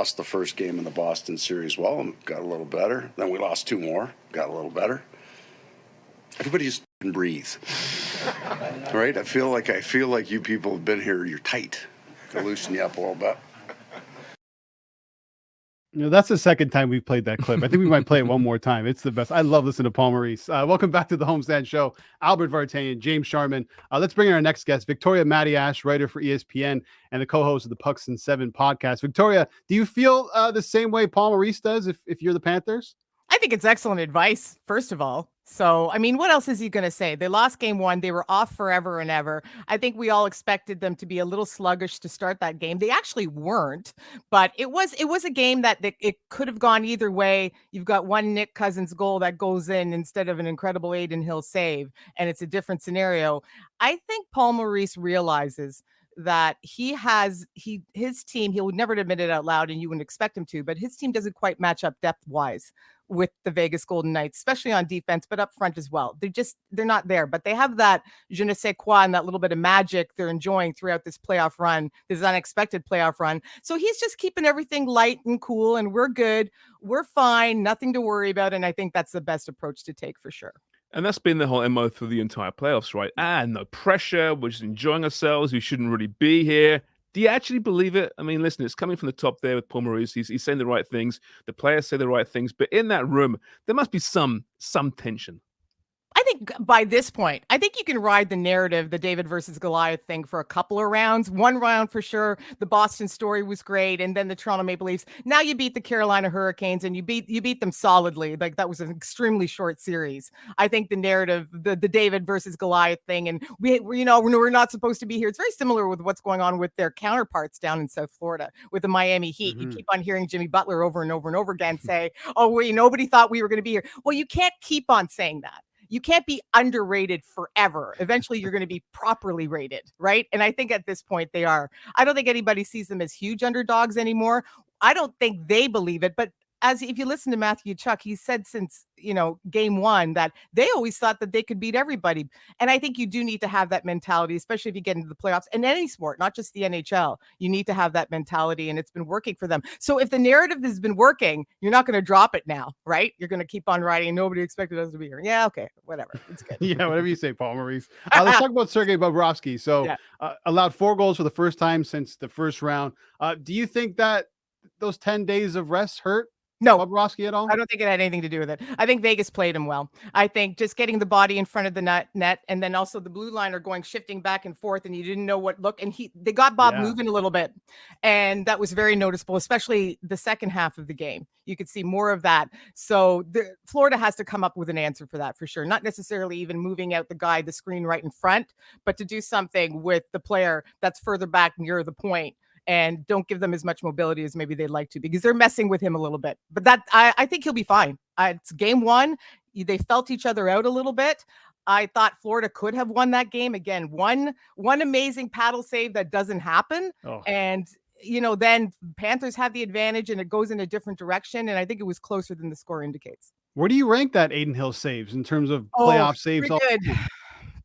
lost the first game in the Boston series well and got a little better. Then we lost 2 more, got a little better. Everybody just breathe. Right? I feel like you people have been here, you're tight. To loosen you up a little bit. That's the second time we've played that clip. I think we might play it one more time. It's the best. I love listening to Paul Maurice. Welcome back to the Homestand Show. Albert Vartanian, James Sharman. Let's bring in our next guest, Victoria Matiash, writer for ESPN and the co-host of the Pucks and 7 podcast. Victoria, do you feel the same way Paul Maurice does if you're the Panthers? I think it's excellent advice, first of all. So, I mean, what else is he going to say? They lost game 1. They were off forever and ever. I think we all expected them to be a little sluggish to start that game. They actually weren't, but it was a game that it could have gone either way. You've got one Nick Cousins goal that goes in instead of an incredible Adin Hill save, and it's a different scenario. I think Paul Maurice realizes that his team, he would never admit it out loud and you wouldn't expect him to, but his team doesn't quite match up depth-wise with the Vegas Golden Knights, especially on defense, but up front as well. They're not there, but they have that je ne sais quoi and that little bit of magic they're enjoying throughout this playoff run, this unexpected playoff run. So he's just keeping everything light and cool, and we're good. We're fine. Nothing to worry about. And I think that's the best approach to take for sure. And that's been the whole MO through the entire playoffs, right? No pressure. We're just enjoying ourselves. We shouldn't really be here. Do you actually believe it? I mean, listen, it's coming from the top there with Paul Maurice. He's saying the right things. The players say the right things. But in that room, there must be some tension. I think by this point, I think you can ride the narrative, the David versus Goliath thing for a couple of rounds. One round for sure. The Boston story was great. And then the Toronto Maple Leafs. Now you beat the Carolina Hurricanes and you beat them solidly. Like that was an extremely short series. I think the narrative, the David versus Goliath thing, and we're not supposed to be here. It's very similar with what's going on with their counterparts down in South Florida with the Miami Heat. Mm-hmm. You keep on hearing Jimmy Butler over and over and over again say, oh, wait, nobody thought we were going to be here. Well, you can't keep on saying that. You can't be underrated forever. Eventually, you're going to be properly rated, right? And I think at this point they are. I don't think anybody sees them as huge underdogs anymore. I don't think they believe it, but if you listen to Matthew Chuck, he said since, game 1 that they always thought that they could beat everybody. And I think you do need to have that mentality, especially if you get into the playoffs in any sport, not just the NHL. You need to have that mentality, and it's been working for them. So if the narrative has been working, you're not going to drop it now, right? You're going to keep on writing. Nobody expected us to be here. Yeah, okay, whatever. It's good. Yeah, whatever you say, Paul Maurice. Let's talk about Sergei Bobrovsky. So allowed 4 goals for the first time since the first round. Do you think that those 10 days of rest hurt No, Bobrovsky at all? I don't think it had anything to do with it. I think Vegas played him well. I think just getting the body in front of the net and then also the blue liner shifting back and forth, and you didn't know what look. And they got Bob moving a little bit, and that was very noticeable, especially the second half of the game. You could see more of that. So Florida has to come up with an answer for that for sure. Not necessarily even moving out the screen right in front, but to do something with the player that's further back near the point. And don't give them as much mobility as maybe they'd like to, because they're messing with him a little bit. But I think he'll be fine. It's game 1. They felt each other out a little bit. I thought Florida could have won that game. Again, one amazing paddle save that doesn't happen. Oh. And, then Panthers have the advantage and it goes in a different direction. And I think it was closer than the score indicates. Where do you rank that Adin Hill saves in terms of playoff saves?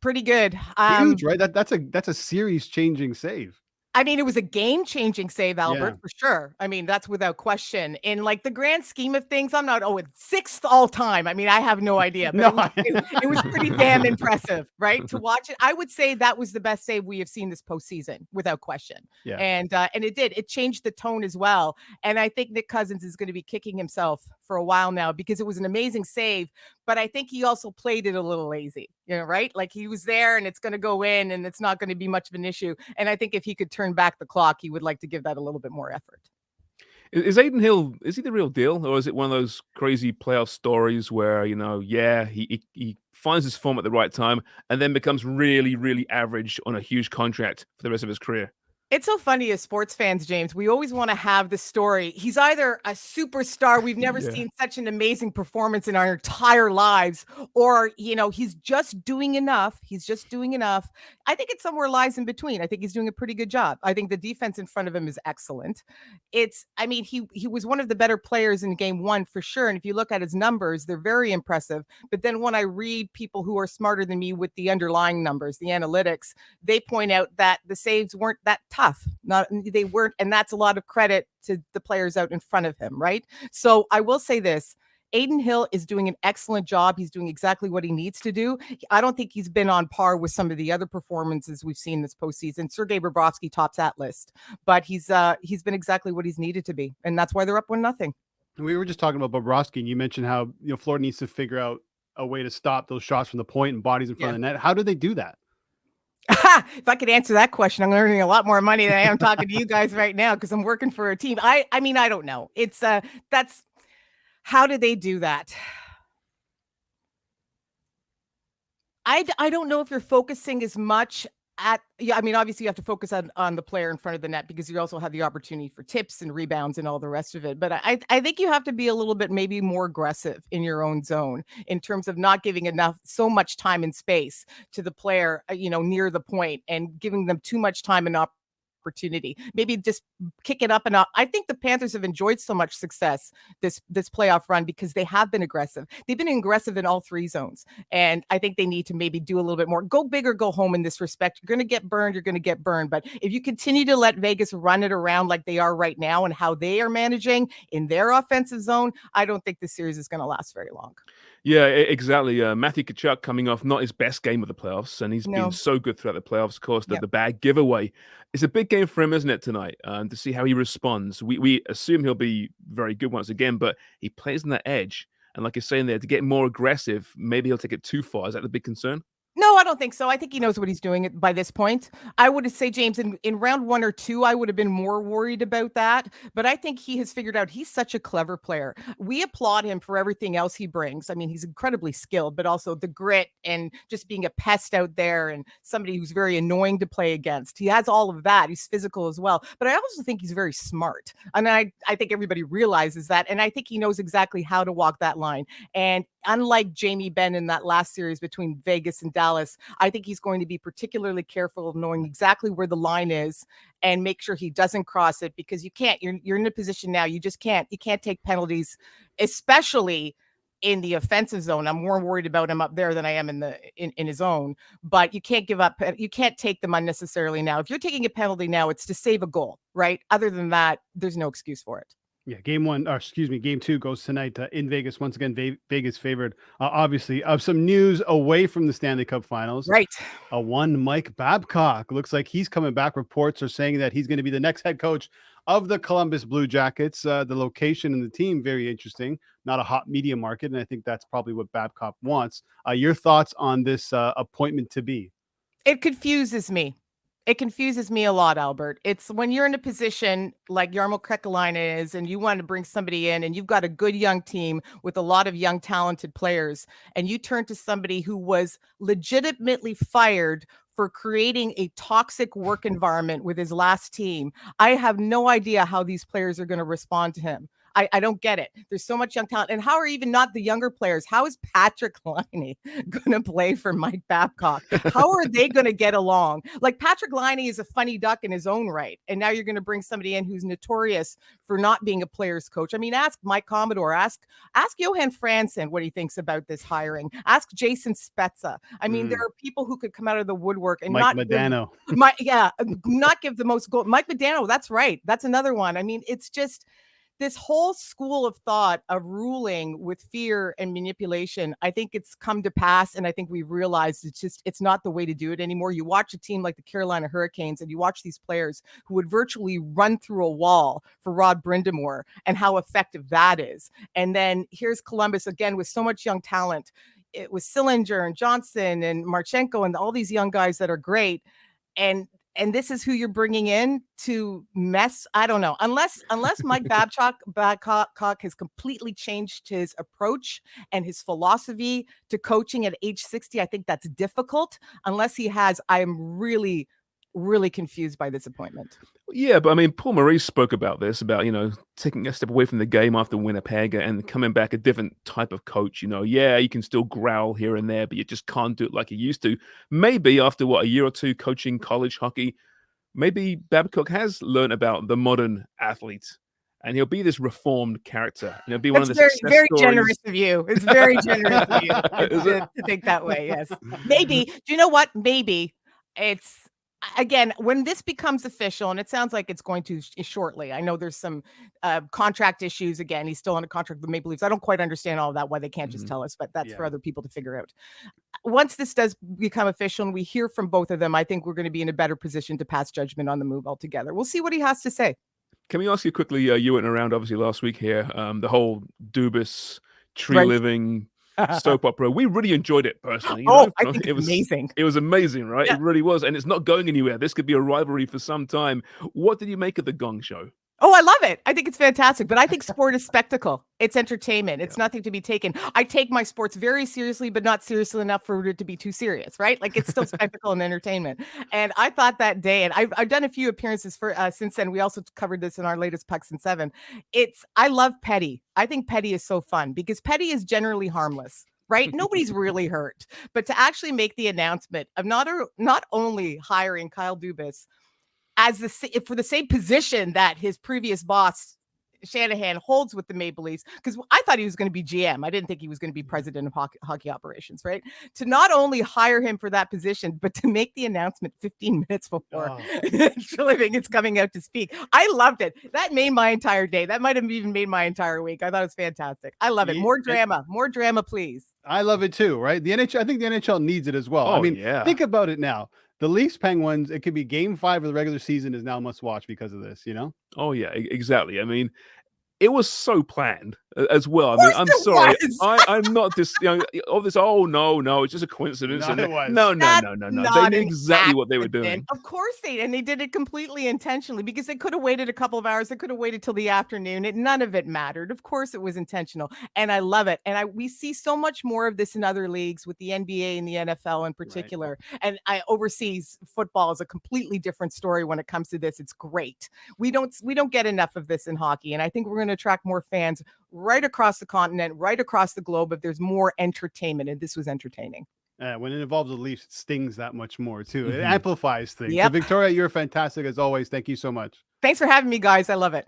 Pretty good. Huge, right? That's a series-changing save. I mean, it was a game-changing save, Albert, for sure. I mean, that's without question. In the grand scheme of things, I'm not, it's 6th all time. I mean, I have no idea. But it was pretty damn impressive, right? To watch it. I would say that was the best save we have seen this postseason, without question. Yeah. And it did. It changed the tone as well. And I think Nick Cousins is going to be kicking himself for a while now, because it was an amazing save, but I think he also played it a little lazy, right? Like he was there and it's going to go in and it's not going to be much of an issue. And I think if he could turn back the clock, he would like to give that a little bit more effort. Is Adin Hill, is he the real deal? Or is it one of those crazy playoff stories where, he finds his form at the right time and then becomes really, really average on a huge contract for the rest of his career? It's so funny as sports fans, James. We always want to have the story. He's either a superstar, we've never seen such an amazing performance in our entire lives, or, he's just doing enough. I think it's somewhere lies in between. I think he's doing a pretty good job. I think the defense in front of him is excellent. He was one of the better players in game 1 for sure. And if you look at his numbers, they're very impressive. But then when I read people who are smarter than me with the underlying numbers, the analytics, they point out that the saves weren't that tough tough. They weren't, and that's a lot of credit to the players out in front of him, right? So I will say this. Aiden Hill is doing an excellent job. He's doing exactly what he needs to do. I don't think he's been on par with some of the other performances we've seen this postseason. Sergei Bobrovsky tops that list, but he's been exactly what he's needed to be, and that's why they're up 1-0. We were just talking about Bobrovsky, and you mentioned how Florida needs to figure out a way to stop those shots from the point and bodies in front of the net. How do they do that? If I could answer that question, I'm earning a lot more money than I am talking to you guys right now because I'm working for a team. I mean, I don't know. It's that's how do they do that? I don't know if you're focusing as much I mean, obviously you have to focus on the player in front of the net because you also have the opportunity for tips and rebounds and all the rest of it. But I think you have to be a little bit maybe more aggressive in your own zone in terms of not giving so much time and space to the player, near the point and giving them too much time and opportunity. Maybe just kick it up and up. I think the Panthers have enjoyed so much success this playoff run because they have been aggressive. They've been aggressive in all three zones. And I think they need to maybe do a little bit more. Go big or go home in this respect. You're going to get burned. You're going to get burned. But if you continue to let Vegas run it around like they are right now and how they are managing in their offensive zone, I don't think this series is going to last very long. Yeah, exactly. Matthew Tkachuk coming off not his best game of the playoffs, and he's been so good throughout the playoffs. Of course, the bad giveaway. It's a big game for him, isn't it, tonight? To see how he responds. We assume he'll be very good once again, but he plays on that edge. And like you're saying there, to get more aggressive, maybe he'll take it too far. Is that the big concern? No, I don't think so. I think he knows what he's doing by this point. I would say, James, in round 1 or 2, I would have been more worried about that. But I think he has figured out he's such a clever player. We applaud him for everything else he brings. I mean, he's incredibly skilled, but also the grit and just being a pest out there and somebody who's very annoying to play against. He has all of that. He's physical as well. But I also think he's very smart. And I think everybody realizes that. And I think he knows exactly how to walk that line. And unlike Jamie Benn in that last series between Vegas and Dallas, I think he's going to be particularly careful of knowing exactly where the line is and make sure he doesn't cross it because you can't. You're in a position now. You just can't. You can't take penalties, especially in the offensive zone. I'm more worried about him up there than I am in his own. But you can't give up. You can't take them unnecessarily now. If you're taking a penalty now, it's to save a goal, right? Other than that, there's no excuse for it. Yeah, game 2 goes tonight in Vegas. Once again, Vegas favored. Obviously, of some news away from the Stanley Cup Finals. Right. One Mike Babcock looks like he's coming back. Reports are saying that he's going to be the next head coach of the Columbus Blue Jackets. The location and the team, very interesting. Not a hot media market, and I think that's probably what Babcock wants. Your thoughts on this appointment to be? It confuses me. It confuses me a lot, Albert. It's when you're in a position like Jarmo Kekalainen is and you want to bring somebody in and you've got a good young team with a lot of young, talented players, and you turn to somebody who was legitimately fired for creating a toxic work environment with his last team. I have no idea how these players are going to respond to him. I don't get it. There's so much young talent. And how are even not the younger players? How is Patrick Laine going to play for Mike Babcock? How are they going to get along? Like Patrick Laine is a funny duck in his own right. And now you're going to bring somebody in who's notorious for not being a player's coach. I mean, ask Mike Commodore, ask Johan Franzen what he thinks about this hiring. Ask Jason Spezza. I mean, there are people who could come out of the woodwork and Mike Modano. Not give the most goal. Mike Modano, that's right. That's another one. I mean, it's just this whole school of thought of ruling with fear and manipulation. I think it's come to pass. And I think we've realized it's not the way to do it anymore. You watch a team like the Carolina Hurricanes and you watch these players who would virtually run through a wall for Rod Brind'Amour and how effective that is. And then here's Columbus again with so much young talent. It was Sillinger and Johnson and Marchenko and all these young guys that are great. And this is who you're bringing in to mess. I don't know. Unless Mike Babcock has completely changed his approach and his philosophy to coaching at age 60, I think that's difficult. Unless he has, I am really, really confused by this appointment. Yeah, but I mean, Paul Maurice spoke about this, about, taking a step away from the game after Winnipeg and coming back a different type of coach. Yeah, you can still growl here and there, but you just can't do it like you used to. Maybe after, a year or two coaching college hockey, maybe Babcock has learned about the modern athlete and he'll be this reformed character. Be one of the success very stories. Generous of you. It's very generous of you to think that way, yes. Maybe. Do you know what? Maybe it's again, when this becomes official, and it sounds like it's going to shortly. I know there's some contract issues. Again, he's still under contract with the Maple Leafs. I don't quite understand all of that, why they can't just tell us, but that's for other people to figure out. Once this does become official and we hear from both of them, I think we're going to be in a better position to pass judgment on the move altogether. We'll see what he has to say. Can we ask you quickly? You went around obviously last week here. The whole Dubas tree Right. living soap opera. We really enjoyed it personally. I think it was amazing. It was amazing, right? Yeah. It really was, and it's not going anywhere. This could be a rivalry for some time. What did you make of the Gong Show? Oh, I love it. I think it's fantastic. But I think sport is spectacle. It's entertainment. It's nothing to be taken. I take my sports very seriously, but not seriously enough for it to be too serious, right? Like, it's still spectacle and entertainment. And I thought that day, and I've done a few appearances for since then. We also covered this in our latest Pucks and Seven. I love Petty. I think Petty is so fun because Petty is generally harmless. Right? Nobody's really hurt. But to actually make the announcement of not only hiring Kyle Dubas as for the same position that his previous boss Shanahan holds with the Maple Leafs, because I thought he was going to be GM. I didn't think he was going to be president of hockey operations, right? To not only hire him for that position, but to make the announcement 15 minutes before it's coming out to speak. I loved it. That made my entire day. That might have even made my entire week. I thought it was fantastic. I love it. More drama, please. I love it too, right? The NHL, I think the NHL needs it as well. I mean, think about it now. The Leafs Penguins, it could be game 5 of the regular season is now must watch because of this, you know? Oh, yeah, exactly. I mean, it was so planned as well. I mean, I'm sorry. I'm not this, all this, oh, no, it's just a coincidence. No, No. Not They knew exactly what they were doing. Of course and they did it completely intentionally because they could have waited a couple of hours. They could have waited till the afternoon. None of it mattered. Of course, it was intentional. And I love it. And we see so much more of this in other leagues with the NBA and the NFL in particular. Right. And overseas football is a completely different story when it comes to this. It's great. We don't get enough of this in hockey. And I think we're going to attract more fans right across the continent, right across the globe, if there's more entertainment, and this was entertaining. When it involves the Leafs, it stings that much more too. It amplifies things. Yep. So Victoria, you're fantastic as always. Thank you so much. Thanks for having me, guys. I love it.